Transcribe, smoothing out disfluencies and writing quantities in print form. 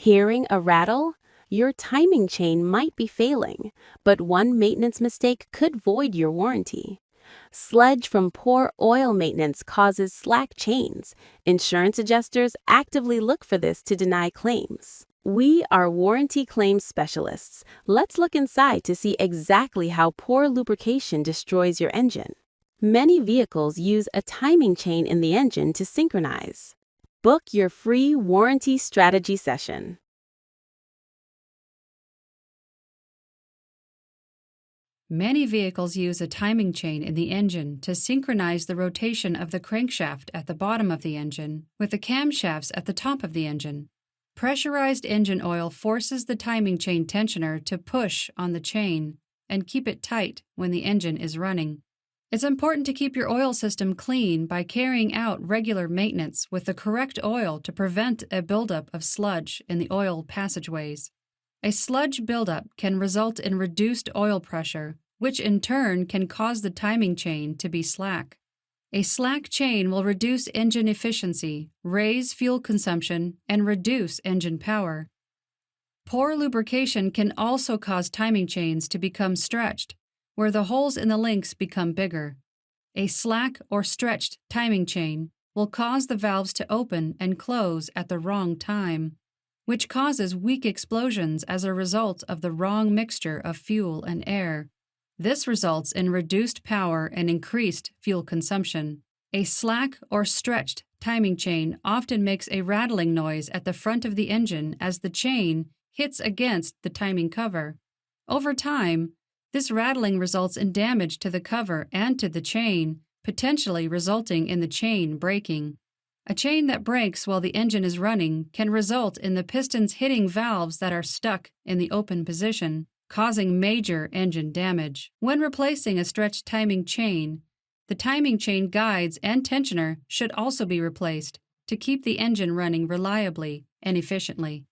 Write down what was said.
Hearing a rattle? Your timing chain might be failing, but one maintenance mistake could void your warranty. Sludge from poor oil maintenance causes slack chains. Insurance adjusters actively look for this to deny claims. We are warranty claims specialists. Let's look inside to see exactly how poor lubrication destroys your engine. Many vehicles use a timing chain in the engine to synchronize. Book your free warranty strategy session. Many vehicles use a timing chain in the engine to synchronize the rotation of the crankshaft at the bottom of the engine with the camshafts at the top of the engine. Pressurized engine oil forces the timing chain tensioner to push on the chain and keep it tight when the engine is running. It's important to keep your oil system clean by carrying out regular maintenance with the correct oil to prevent a buildup of sludge in the oil passageways. A sludge buildup can result in reduced oil pressure, which in turn can cause the timing chain to be slack. A slack chain will reduce engine efficiency, raise fuel consumption, and reduce engine power. Poor lubrication can also cause timing chains to become stretched, where the holes in the links become bigger. A slack or stretched timing chain will cause the valves to open and close at the wrong time, which causes weak explosions as a result of the wrong mixture of fuel and air. This results in reduced power and increased fuel consumption. A slack or stretched timing chain often makes a rattling noise at the front of the engine as the chain hits against the timing cover. Over time, this rattling results in damage to the cover and to the chain, potentially resulting in the chain breaking. A chain that breaks while the engine is running can result in the pistons hitting valves that are stuck in the open position, causing major engine damage. When replacing a stretched timing chain, the timing chain guides and tensioner should also be replaced to keep the engine running reliably and efficiently.